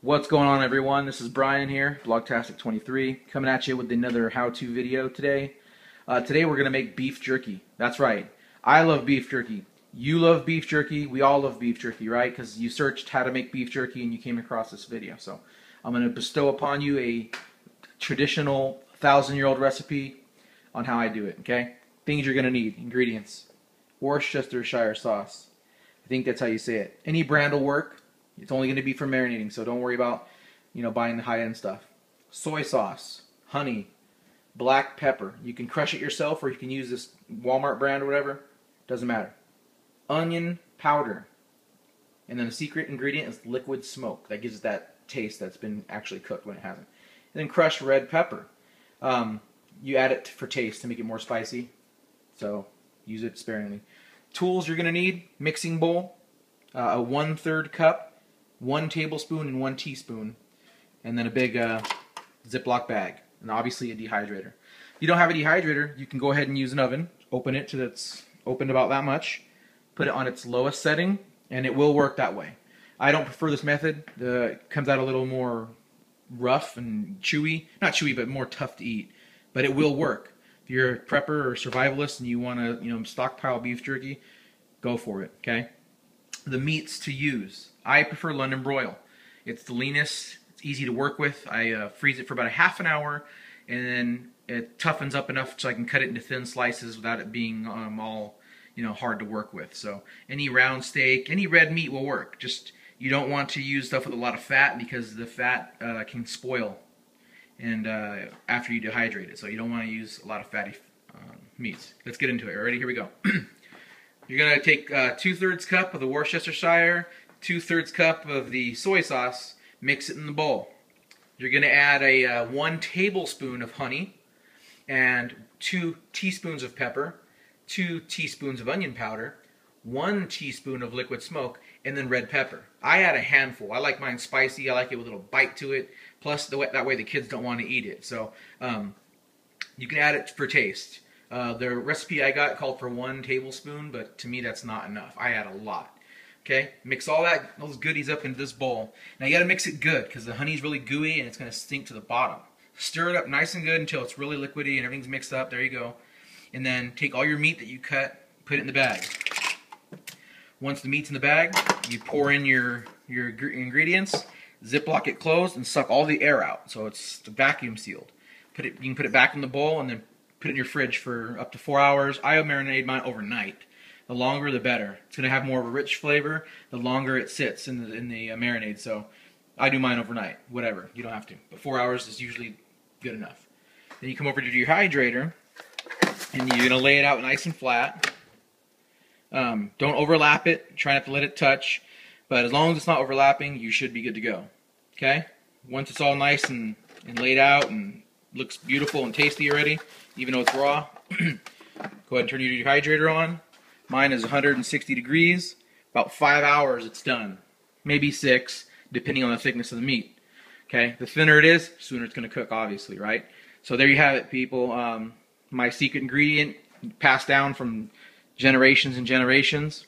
What's going on, everyone? This is Brian here, Blogtastic23, coming at you with another how-to video today. Today we're going to make beef jerky. That's right. I love beef jerky. You love beef jerky. We all love beef jerky, right? Because you searched how to make beef jerky and you came across this video. So I'm going to bestow upon you a traditional 1,000-year-old recipe on how I do it, okay? Things you're going to need. Ingredients. Worcestershire sauce. I think that's how you say it. Any brand will work. It's only going to be for marinating, so don't worry about, buying the high-end stuff. Soy sauce, honey, black pepper. You can crush it yourself, or you can use this Walmart brand or whatever. Doesn't matter. Onion powder. And then a secret ingredient is liquid smoke. That gives it that taste that's been actually cooked when it hasn't. And then crushed red pepper. You add it for taste to make it more spicy, so use it sparingly. Tools you're going to need: mixing bowl, a 1/3 cup, 1 tablespoon and 1 teaspoon, and then a big Ziploc bag, and obviously a dehydrator. If you don't have a dehydrator, you can go ahead and use an oven. Open it till it's opened about that much. Put it on its lowest setting, and it will work that way. I don't prefer this method. It comes out a little more rough and chewy. Not chewy, but more tough to eat. But it will work. If you're a prepper or survivalist and you want to, stockpile beef jerky, go for it, okay? The meats to use. I prefer London broil. It's the leanest, it's easy to work with. I freeze it for about a half an hour, and then it toughens up enough so I can cut it into thin slices without it being all hard to work with. So any round steak, any red meat will work. Just you don't want to use stuff with a lot of fat, because the fat can spoil and after you dehydrate it. So you don't want to use a lot of fatty meats. Let's get into it. Ready? Here we go. You're going to take 2/3 cup of the Worcestershire, 2/3 cup of the soy sauce, mix it in the bowl. You're going to add a 1 tablespoon of honey and 2 teaspoons of pepper, 2 teaspoons of onion powder, 1 teaspoon of liquid smoke, and then red pepper. I add a handful. I like mine spicy. I like it with a little bite to it. Plus, that way the kids don't want to eat it. So you can add it for taste. The recipe I got called for 1 tablespoon, but to me that's not enough. I add a lot. Okay, mix all those goodies up into this bowl. Now you got to mix it good, because the honey's really gooey and it's going to sink to the bottom. Stir it up nice and good until it's really liquidy and everything's mixed up. There you go. And then take all your meat that you cut, put it in the bag. Once the meat's in the bag, you pour in your ingredients, Ziploc it closed, and suck all the air out, so it's vacuum sealed. You can put it back in the bowl and then put it in your fridge for up to 4 hours. I marinate mine overnight. The longer, the better. It's going to have more of a rich flavor the longer it sits in the marinade. So I do mine overnight. Whatever. You don't have to. But 4 hours is usually good enough. Then you come over to your dehydrator, and you're going to lay it out nice and flat. Don't overlap it. Try not to let it touch. But as long as it's not overlapping, you should be good to go. Okay? Once it's all nice and laid out and looks beautiful and tasty already, even though it's raw, go ahead and turn your dehydrator on. Mine is 160 degrees. About 5 hours it's done. Maybe 6, depending on the thickness of the meat. Okay? The thinner it is, the sooner it's going to cook, obviously, right? So there you have it, people. My secret ingredient, passed down from generations and generations.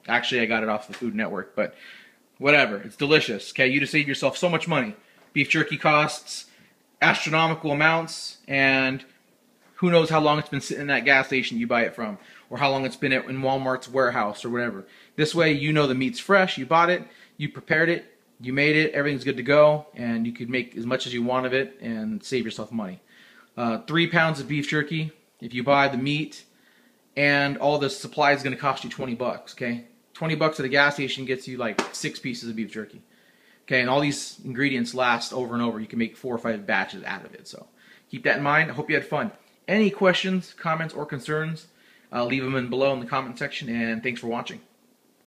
Actually, I got it off the Food Network, but whatever. It's delicious. Okay? You just save yourself so much money. Beef jerky costs astronomical amounts, and who knows how long it's been sitting in that gas station you buy it from, or how long it's been in Walmart's warehouse or whatever. This way you know the meat's fresh, you bought it, you prepared it, you made it, everything's good to go, and you could make as much as you want of it and save yourself money. 3 pounds of beef jerky, if you buy the meat and all the supplies, is going to cost you 20 bucks, okay? 20 bucks at the gas station gets you like 6 pieces of beef jerky. Okay, and all these ingredients last over and over. You can make 4 or 5 batches out of it. So keep that in mind. I hope you had fun. Any questions, comments, or concerns, leave them below in the comment section, and thanks for watching.